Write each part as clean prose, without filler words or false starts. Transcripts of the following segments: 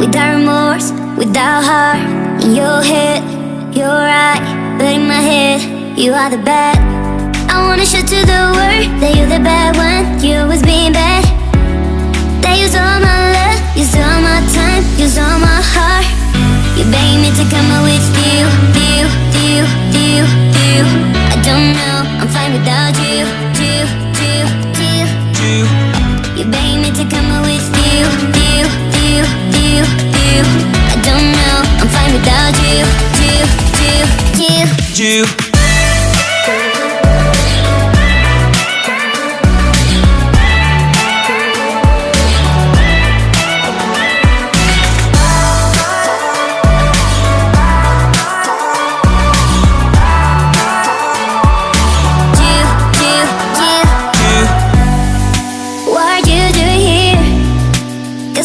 without remorse, without heart. In your head, you're right, but in my head, you are the bad. I wanna show to the world that you're the bad one. You always being bad. That use all my love, use all my time, use all my heart. You beg me to come out with you. I don't know, I'm fine without you. You beg me to come out with you. I don't know, I'm fine without you.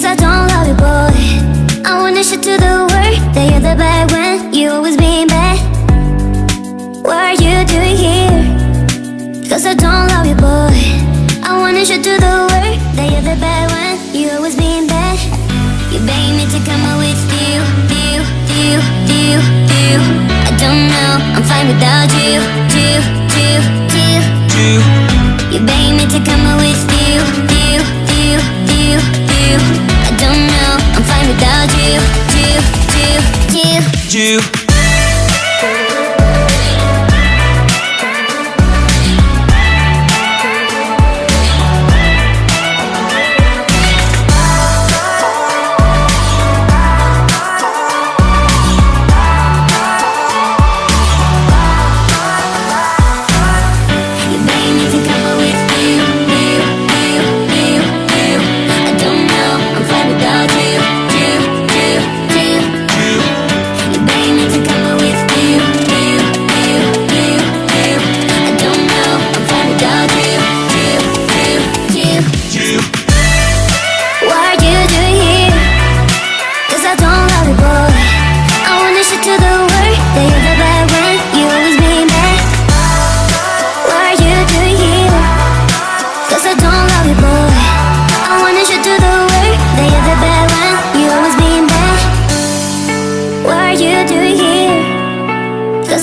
I don't love you, boy. I wanna show to the world that you're the bad one. You always being bad. What are you doing here? Cause I don't love you, boy. I wanna show to the world that you're the bad one. You always being bad. You beg me to come out with you. I don't know, I'm fine without you. You beg me to come out with you. I don't know, I'm fine without you.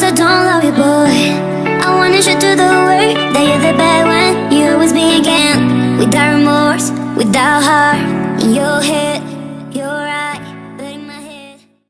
I don't love you, boy. I wanna show to the world that you're the bad one. You always begin without remorse, without heart. In your head,